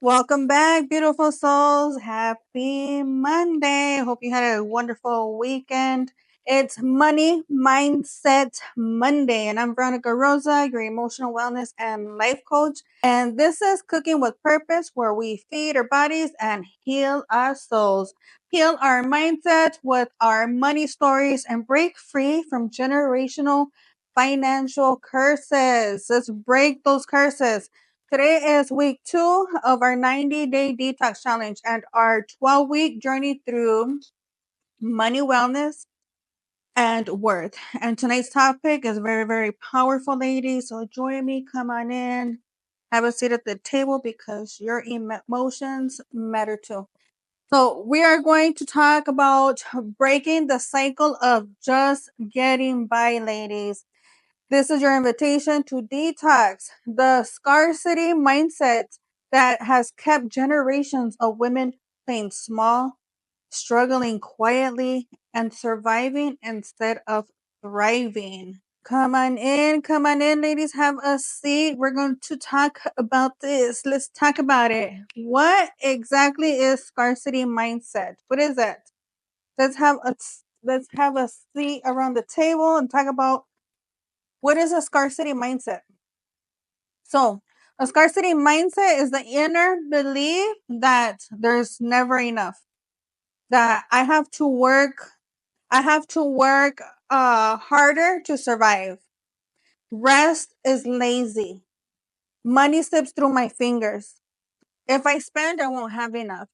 Welcome back, beautiful souls. Happy Monday. Hope you had a wonderful weekend. It's Money Mindset Monday, and I'm Veronica Rosa, your emotional wellness and life coach. And this is Cooking with Purpose, where we feed our bodies and heal our souls, heal our mindset with our money stories, and break free from generational financial curses. Let's break those curses. Today is week 2 of our 90-day detox challenge and our 12-week journey through money, wellness, and worth. And tonight's topic is very, very powerful, ladies. So join me, come on in, have a seat at the table because your emotions matter too. So we are going to talk about breaking the cycle of just getting by, ladies. This is your invitation to detox the scarcity mindset that has kept generations of women playing small, struggling quietly, and surviving instead of thriving. Come on in, ladies. Have a seat. We're going to talk about this. Let's talk about it. What exactly is scarcity mindset? What is it? Let's have a let's have a seat around the table and talk about what is a scarcity mindset? So, a scarcity mindset is the inner belief that there's never enough, that I have to work harder to survive. Rest is lazy. Money slips through my fingers. If I spend, I won't have enough.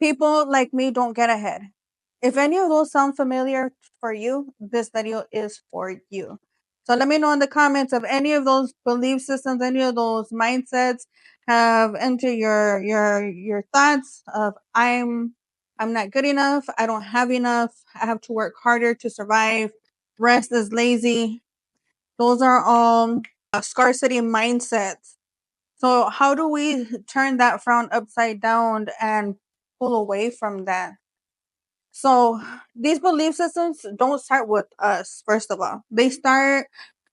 People like me don't get ahead. If any of those sound familiar for you, this video is for you. So let me know in the comments if any of those belief systems, any of those mindsets have entered your thoughts of I'm not good enough, I don't have enough, I have to work harder to survive, rest is lazy. Those are all scarcity mindsets. So how do we turn that frown upside down and pull away from that? So these belief systems don't start with us, first of all. They're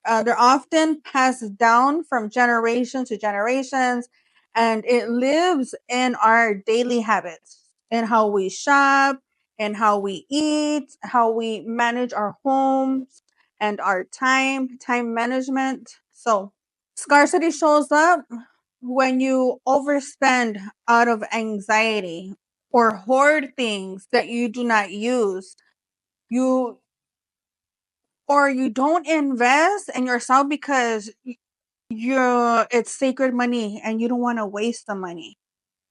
often passed down from generation to generations, and it lives in our daily habits, in how we shop, in how we eat, how we manage our homes and our time management. So scarcity shows up when you overspend out of anxiety or hoard things that you do not use. You or you don't invest in yourself because it's sacred money and you don't want to waste the money.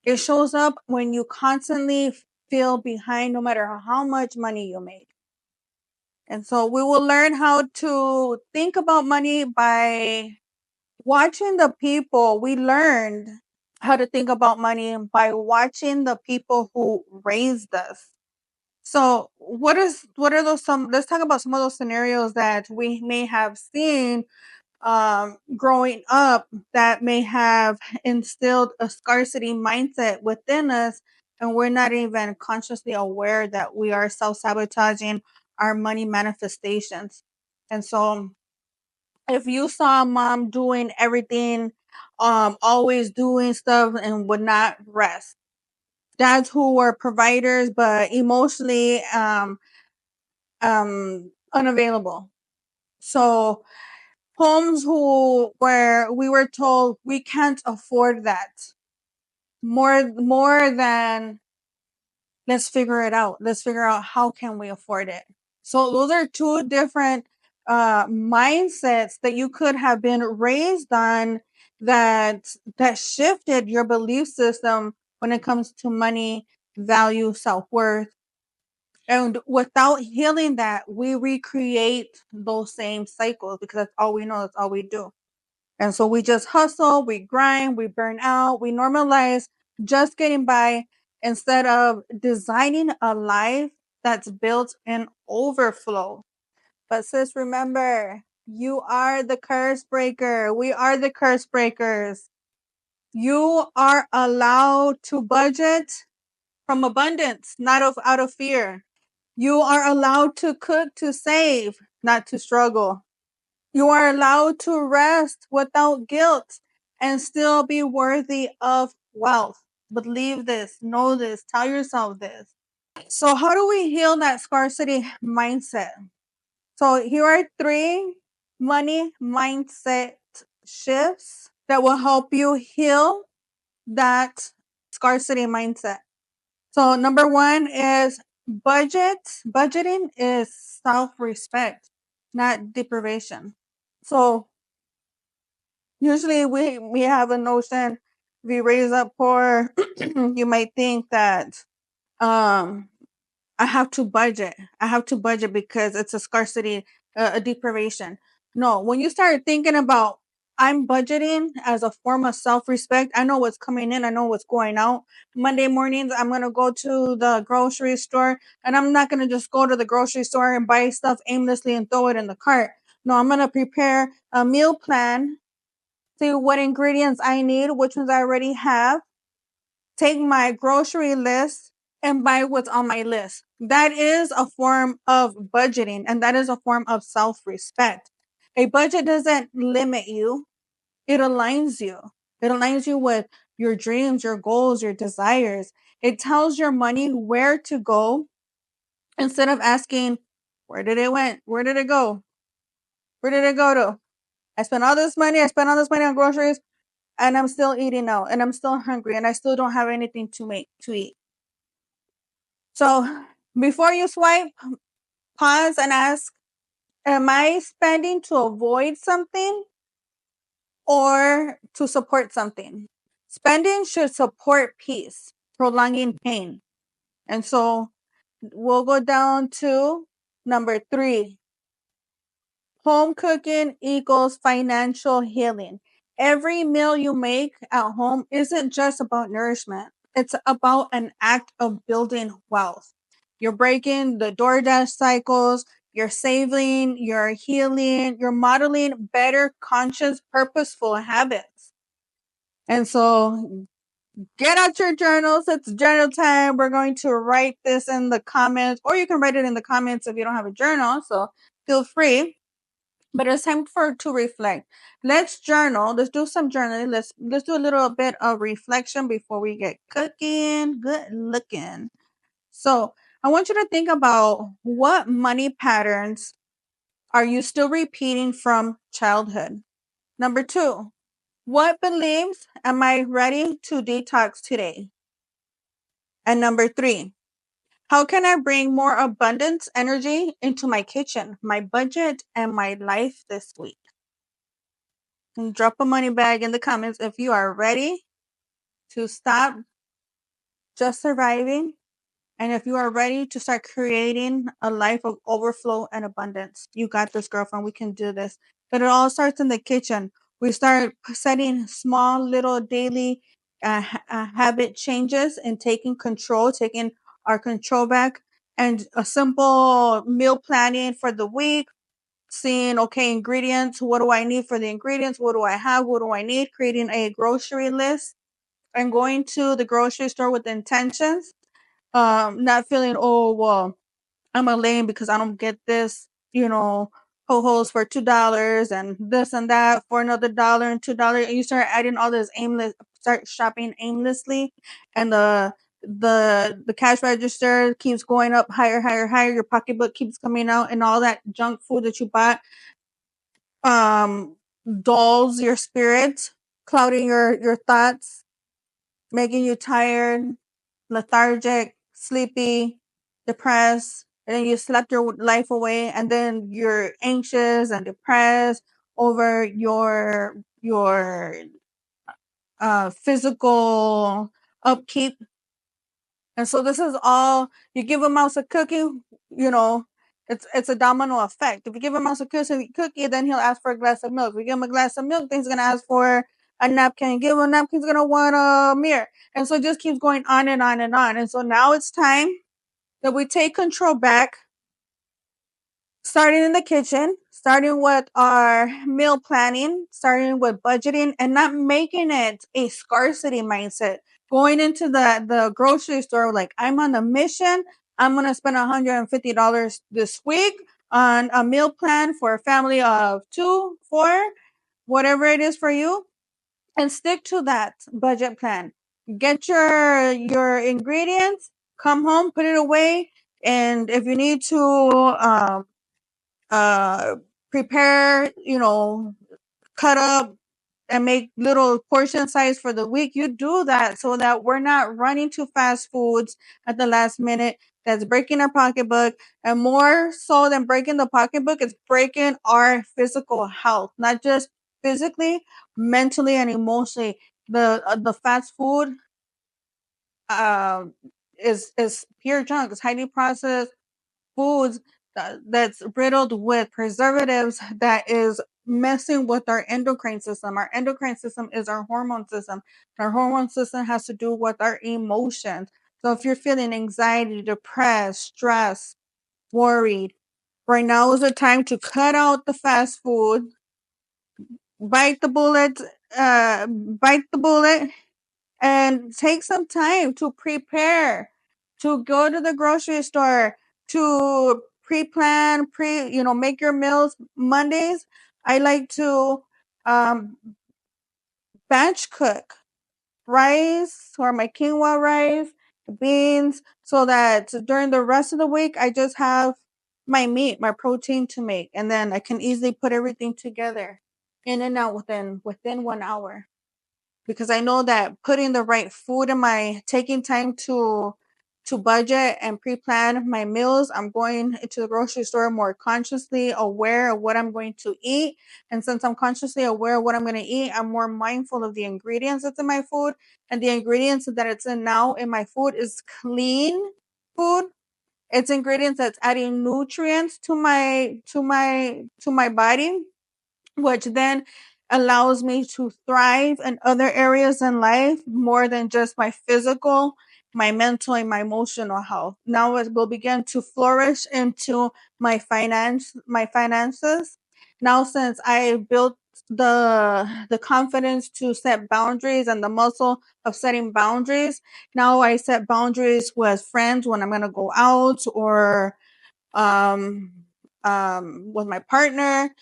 It shows up when you constantly feel behind no matter how much money you make. And so we will learn how to think about money by watching the people. We learned how to think about money by watching the people who raised us. So, what are those some? Let's talk about some of those scenarios that we may have seen growing up that may have instilled a scarcity mindset within us, and we're not even consciously aware that we are self sabotaging our money manifestations. And so, if you saw mom doing everything, always doing stuff and would not rest, dads who were providers but emotionally unavailable. So homes who where we were told we can't afford that. More than let's figure it out. Let's figure out how can we afford it. So those are two different mindsets that you could have been raised on that shifted your belief system when it comes to money, value, self-worth. And without healing that, we recreate those same cycles because that's all we know, that's all we do. And so we just hustle, we grind, we burn out, we normalize just getting by instead of designing a life that's built in overflow. But sis, remember, you are the curse breaker. We are the curse breakers. You are allowed to budget from abundance, not out of fear. You are allowed to cook to save, not to struggle. You are allowed to rest without guilt and still be worthy of wealth. believe this, know this, tell yourself this. So, how do we heal that scarcity mindset? So, here are three money mindset shifts that will help you heal that scarcity mindset. So, number one is budget. Budgeting is self respect, not deprivation. So, usually we have a notion, if you raise up poor, you might think that um I have to budget. I have to budget because it's a scarcity, a deprivation. No, when you start thinking about I'm budgeting as a form of self respect, I know what's coming in, I know what's going out. Monday mornings, I'm going to go to the grocery store and I'm not going to just go to the grocery store and buy stuff aimlessly and throw it in the cart. No, I'm going to prepare a meal plan, see what ingredients I need, which ones I already have, take my grocery list and buy what's on my list. That is a form of budgeting and that is a form of self respect. A budget doesn't limit you, it aligns you. It aligns you with your dreams, your goals, your desires. It tells your money where to go instead of asking, where did it went? Where did it go? Where did it go to? I spent all this money. I spent all this money on groceries and I'm still eating out and I'm still hungry and I still don't have anything to eat. So before you swipe, pause and ask, am I spending to avoid something or to support something? Spending should support peace, prolonging pain. And so we'll go down to number 3. Home cooking equals financial healing. Every meal you make at home isn't just about nourishment. It's about an act of building wealth. You're breaking the DoorDash cycles, you're saving, you're healing, you're modeling better, conscious, purposeful habits. And so get out your journals. It's journal time. We're going to write this in the comments, or you can write it in the comments if you don't have a journal. So feel free. But it's time to reflect. Let's journal. Let's do some journaling. Let's do a little bit of reflection before we get cooking. Good looking. So I want you to think about what money patterns are you still repeating from childhood? Number 2, what beliefs am I ready to detox today? And number 3, how can I bring more abundance energy into my kitchen, my budget, and my life this week? And drop a money bag in the comments if you are ready to stop just surviving and if you are ready to start creating a life of overflow and abundance. You got this, girlfriend. We can do this. But it all starts in the kitchen. We start setting small little daily habit changes and taking control, taking our control back, and a simple meal planning for the week, seeing, okay, ingredients, what do I need for the ingredients? What do I have? What do I need? Creating a grocery list and going to the grocery store with intentions. Not feeling, oh, well, I'm a lame because I don't get this, ho-hos for $2 and this and that for another dollar and $2. And you start adding all this start shopping aimlessly. And the cash register keeps going up higher, higher, higher. Your pocketbook keeps coming out and all that junk food that you bought um dulls your spirit, clouding your thoughts, making you tired, lethargic, sleepy, depressed, and then you slept your life away and then you're anxious and depressed over your physical upkeep. And so this is all, you give a mouse a cookie, you know, it's a domino effect. If you give a mouse a cookie, then he'll ask for a glass of milk. If you give him a glass of milk, then he's gonna ask for a napkin. Give him a napkin, he's gonna want a mirror. And so it just keeps going on and on and on. And so now it's time that we take control back, starting in the kitchen, starting with our meal planning, starting with budgeting, and not making it a scarcity mindset. Going into the grocery store like, I'm on a mission. I'm gonna spend $150 this week on a meal plan for a family of 2, 4, whatever it is for you, and stick to that budget plan. get your ingredients, come home, put it away, and if you need to uh prepare, cut up and make little portion size for the week, you do that so that we're not running to fast foods at the last minute. That's breaking our pocketbook. And more so than breaking the pocketbook, it's breaking our physical health, not just physically, mentally, and emotionally. The fast food uh, is pure junk. It's highly processed foods that's riddled with preservatives that is messing with our endocrine system. Our endocrine system is our hormone system. Our hormone system has to do with our emotions. So if you're feeling anxiety, depressed, stressed, worried, right now is the time to cut out the fast food, bite the bullet, bite the bullet, and take some time to prepare, to go to the grocery store, to pre-plan, make your meals. Mondays, I like to um, batch cook rice or my quinoa rice, beans, so that during the rest of the week, I just have my meat, my protein to make, and then I can easily put everything together in and out within 1 hour, because I know that putting the right food in my taking time to budget and pre-plan my meals, I'm going into the grocery store more consciously aware of what I'm going to eat. And since I'm consciously aware of what I'm going to eat, I'm more mindful of the ingredients that's in my food. And the ingredients that it's in now in my food is clean food. It's ingredients that's adding nutrients to my body, which then allows me to thrive in other areas in life more than just my physical, my mental, and my emotional health. Now it will begin to flourish into my finances. Now, since I built the confidence to set boundaries and the muscle of setting boundaries, now I set boundaries with friends when I'm going to go out, or um, with my partner,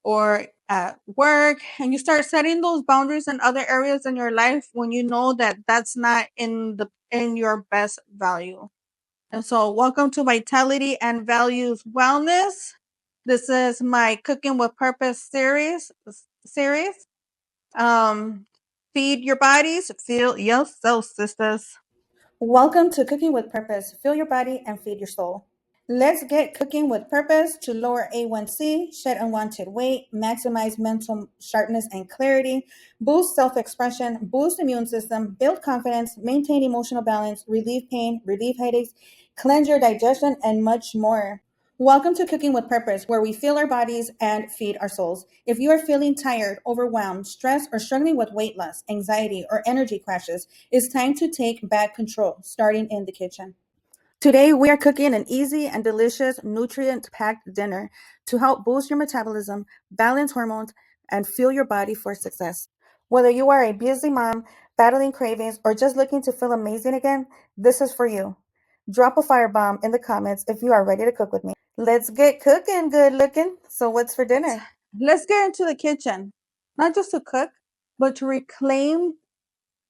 or at work. And you start setting those boundaries in other areas in your life when you know that that's not in your best value. And so, welcome to Vitality and Values Wellness. This is my Cooking with Purpose series. Um, feed your bodies, feel yourself, sisters. Welcome to Cooking with Purpose. Feel your body and feed your soul. Let's get cooking with purpose to lower A1C, shed unwanted weight, maximize mental sharpness and clarity, boost self expression, boost immune system, build confidence, maintain emotional balance, relieve pain, relieve headaches, cleanse your digestion, and much more. Welcome to Cooking with Purpose, where we feel our bodies and feed our souls. If you are feeling tired, overwhelmed, stressed, or struggling with weight loss, anxiety, or energy crashes, it's time to take back control, starting in the kitchen. Today, we are cooking an easy and delicious, nutrient packed dinner to help boost your metabolism, balance hormones, and fuel your body for success. Whether you are a busy mom, battling cravings, or just looking to feel amazing again, this is for you. Drop a firebomb in the comments if you are ready to cook with me. Let's get cooking, good looking. So, what's for dinner? Let's get into the kitchen, not just to cook, but to reclaim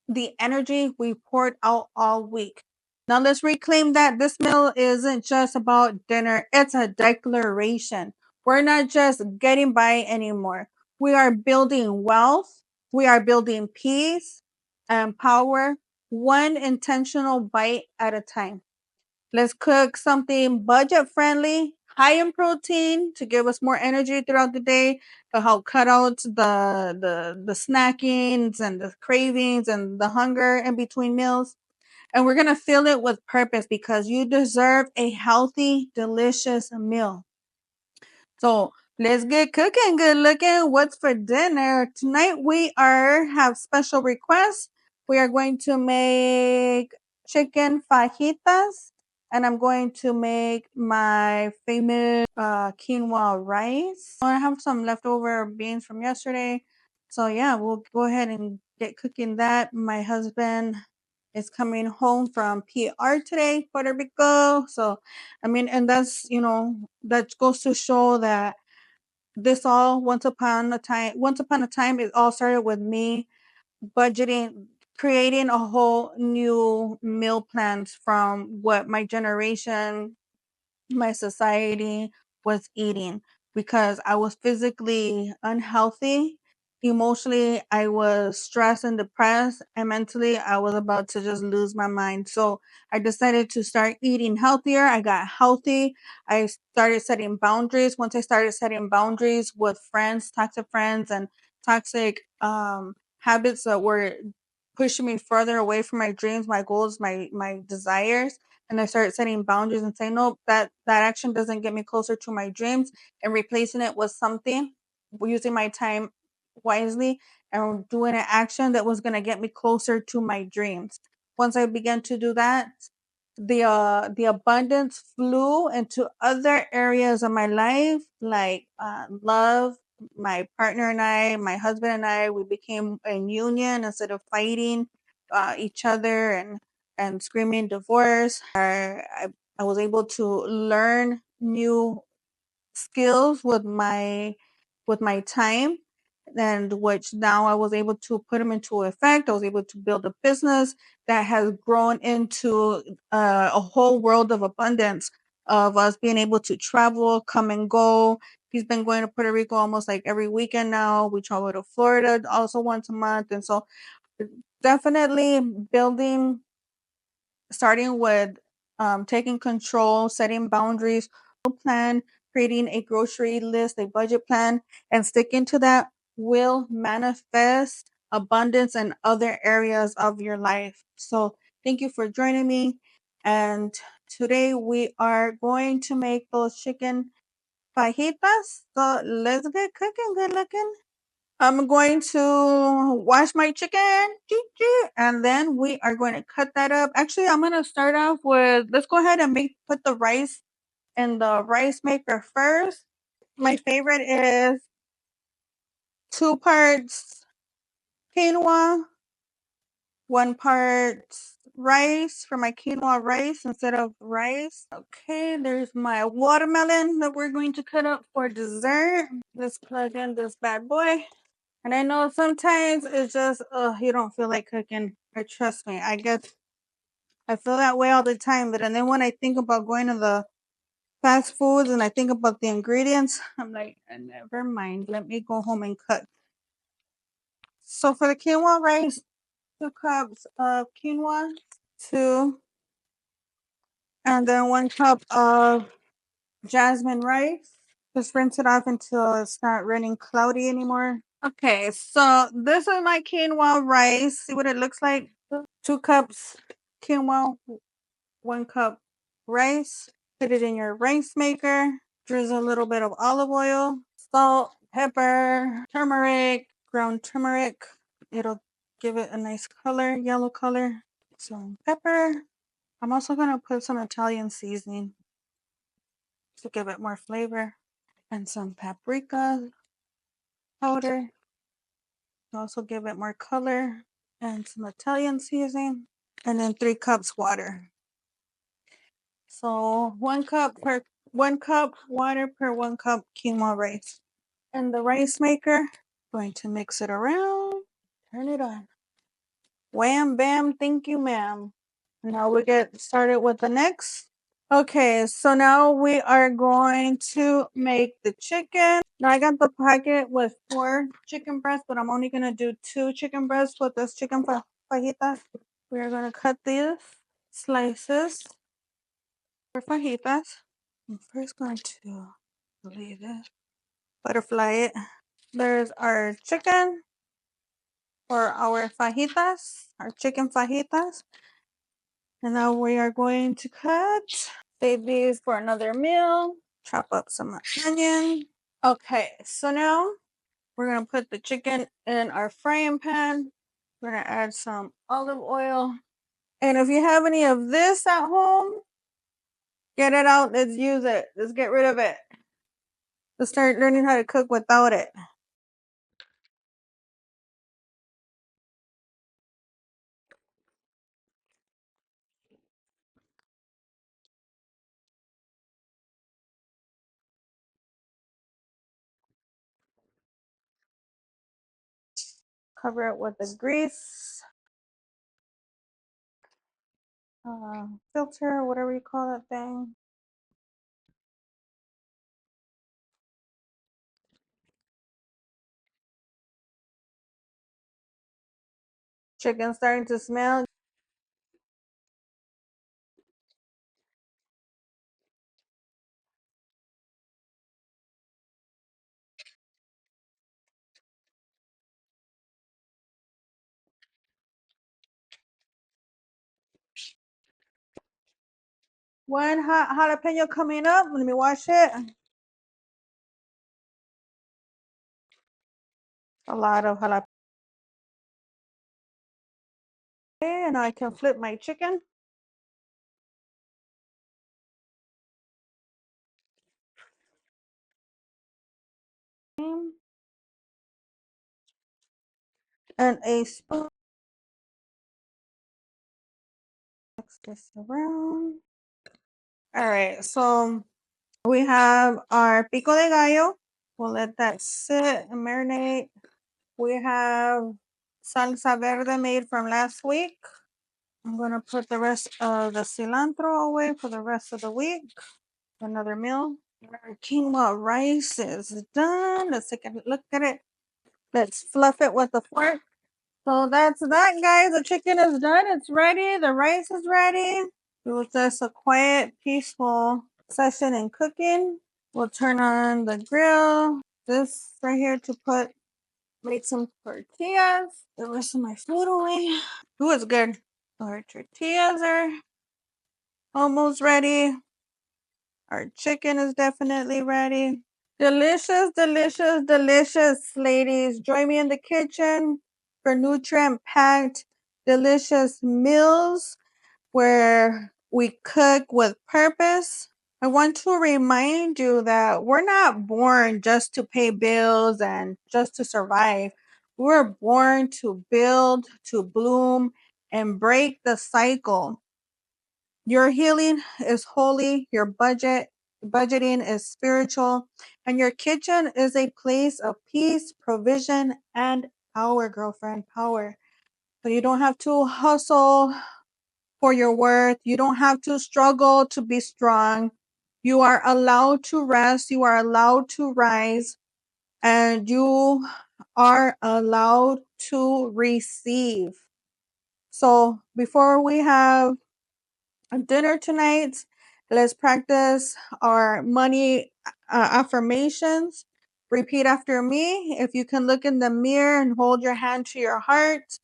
the energy we poured out all week. Now let's reclaim that this meal isn't just about dinner, it's a declaration. We're not just getting by anymore. We are building wealth, we are building peace and power, one intentional bite at a time. Let's cook something budget friendly, high in protein to give us more energy throughout the day, to help cut out the snackings and the cravings and the hunger in between meals. And we're gonna fill it with purpose because you deserve a healthy, delicious meal. So let's get cooking, good looking. What's for dinner? Tonight we are have special requests. We are going to make chicken fajitas, and I'm going to make my famous quinoa rice. I have some leftover beans from yesterday. So yeah, we'll go ahead and get cooking that. My husband is coming home from PR today, Puerto Rico. So I mean, and that goes to show that this all once upon a time it all started with me budgeting creating a whole new meal plans from what my generation, my society was eating, because I was physically unhealthy. Emotionally, I was stressed and depressed, and mentally, I was about to just lose my mind. So I decided to start eating healthier. I got healthy. I started setting boundaries. Once I started setting boundaries with friends, toxic friends, and toxic habits that were pushing me further away from my dreams, my goals, my desires, and I started setting boundaries and saying, "Nope, that action doesn't get me closer to my dreams," and replacing it with something, using my time wisely and doing an action that was going to get me closer to my dreams. Once I began to do that, the abundance flew into other areas of my life, like love. My partner and I, my husband and I, we became in union instead of fighting each other and screaming divorce. I was able to learn new skills with my time, and which now I was able to put them into effect. I was able to build a business that has grown into a whole world of abundance, of us being able to travel, come and go. He's been going to Puerto Rico almost like every weekend now. We travel to Florida also once a month. And so definitely building, starting with taking control, setting boundaries, plan, creating a grocery list, a budget plan, and sticking to that will manifest abundance in other areas of your life. So, thank you for joining me. And today we are going to make those chicken fajitas. So, let's get cooking. Good looking. I'm going to wash my chicken, and then we are going to cut that up. Actually, I'm going to start off with, let's go ahead and put the rice in the rice maker first. My favorite is 2 parts quinoa, 1 part rice for my quinoa rice instead of rice. Okay, there's my watermelon that we're going to cut up for dessert. Let's plug in this bad boy. And I know sometimes it's just, you don't feel like cooking. Or trust me, I feel that way all the time. But and then when I think about going to the fast foods and I think about the ingredients, I'm like, never mind. Let me go home and cook. So for the quinoa rice, 2 cups of quinoa, two, and then 1 cup of jasmine rice. Just rinse it off until it's not running cloudy anymore. Okay, so this is my quinoa rice. See what it looks like? 2 cups quinoa, 1 cup rice. Put it in your rice maker. Drizzle a little bit of olive oil, salt, pepper, turmeric, ground turmeric. It'll give it a nice color, yellow color. Some pepper. I'm also going to put some Italian seasoning to give it more flavor, and some paprika powder to also give it more color, and some Italian seasoning, and then 3 cups water. So 1 cup water per 1 cup quinoa rice. And the rice maker, going to mix it around, turn it on. Wham bam, thank you, ma'am. Now we get started with the next. Okay, so now we are going to make the chicken. Now I got the packet with 4 chicken breasts, but I'm only gonna do 2 chicken breasts with this chicken fajita. We are gonna cut these slices for fajitas. I'm first going to leave it, butterfly it. There's our chicken for our fajitas, our chicken fajitas. And now we are going to cut. Save these for another meal. Chop up some onion. Okay, so now we're going to put the chicken in our frying pan. We're going to add some olive oil. And if you have any of this at home, get it out. Let's use it. Let's get rid of it. Let's start learning how to cook without it. Cover it with the grease. filter, whatever you call that thing. Chicken starting to smell. One hot jalapeno coming up. Let me wash it. A lot of jalapeno. And I can flip my chicken. And a spoon. Mix this around. All right, so we have our pico de gallo. We'll let that sit and marinate. We have salsa verde made from last week. I'm gonna put the rest of the cilantro away for the rest of the week. Another meal. Our quinoa rice is done. Let's take a look at it. Let's fluff it with a fork. So that's that, guys. The chicken is done. It's ready. The rice is ready. It was just a quiet, peaceful session in cooking. We'll turn on the grill. This right here to make some tortillas. The rest of my food away. Ooh, it's good. Our tortillas are almost ready. Our chicken is definitely ready. Delicious, delicious, delicious, ladies. Join me in the kitchen for nutrient packed, delicious meals where we cook with purpose. I want to remind you that we're not born just to pay bills and just to survive. We're born to build, to bloom, and break the cycle. Your healing is holy, your budgeting is spiritual, and your kitchen is a place of peace, provision, and power, girlfriend, power. So you don't have to hustle for your worth. You don't have to struggle to be strong. You are allowed to rest. You are allowed to rise, and you are allowed to receive. So before we have dinner tonight, let's practice our money affirmations. Repeat after me. If you can look in the mirror and hold your hand to your heart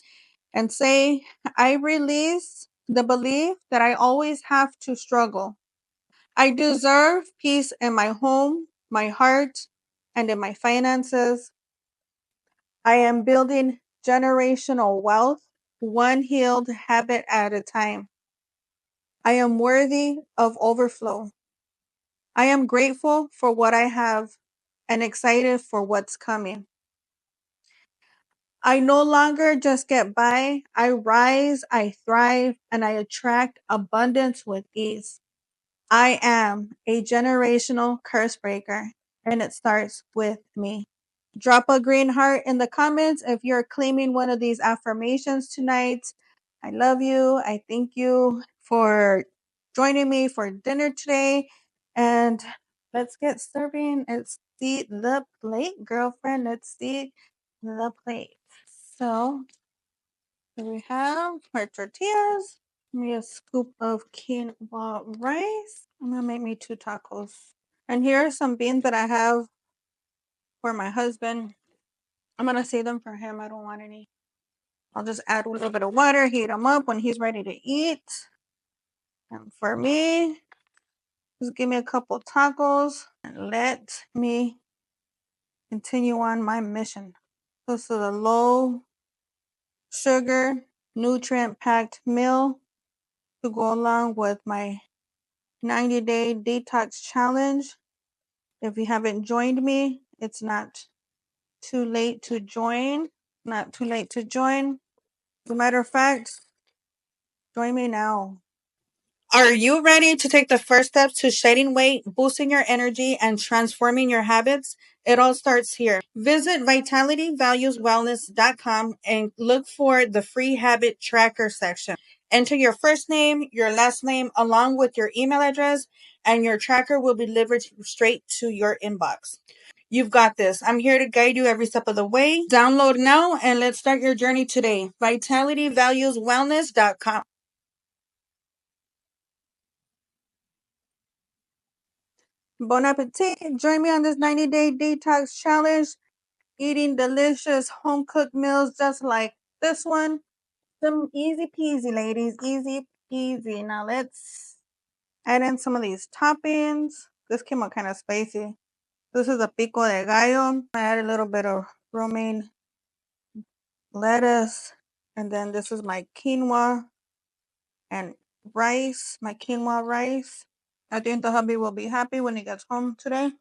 and say, I release the belief that I always have to struggle. I deserve peace in my home, my heart, and in my finances. I am building generational wealth, one healed habit at a time. I am worthy of overflow. I am grateful for what I have and excited for what's coming. I no longer just get by. I rise, I thrive, and I attract abundance with ease. I am a generational curse breaker, and it starts with me. Drop a green heart in the comments if you're claiming one of these affirmations tonight. I love you. I thank you for joining me for dinner today. And let's get serving. Let's see the plate, girlfriend. Let's see the plate. So here we have our tortillas. Maybe a scoop of quinoa rice. I'm gonna make me 2 tacos. And here are some beans that I have for my husband. I'm gonna save them for him. I don't want any. I'll just add a little bit of water, heat them up when he's ready to eat. And for me, just give me a couple tacos and let me continue on my mission. This is a low sugar, nutrient packed meal to go along with my 90-day detox challenge. If you haven't joined me, it's not too late to join. Not too late to join. As a matter of fact, join me now. Are you ready to take the first steps to shedding weight, boosting your energy, and transforming your habits? It all starts here. Visit vitalityvalueswellness.com and look for the free habit tracker section. Enter your first name, your last name, along with your email address, and your tracker will be delivered straight to your inbox. You've got this. I'm here to guide you every step of the way. Download now and let's start your journey today. VitalityValuesWellness.com. Bon appetit. Join me on this 90-day detox challenge, eating delicious home cooked meals just like this one. Some easy peasy, ladies. Easy peasy. Now let's add in some of these toppings. This came out kind of spicy. This is a pico de gallo. I add a little bit of romaine lettuce. And then this is my quinoa and rice, my quinoa rice. I think the hubby will be happy when he gets home today.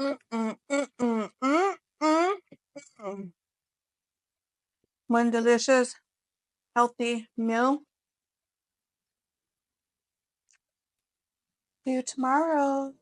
Mm-mm, mm-mm, mm-mm, mm. One delicious, healthy meal. See you tomorrow.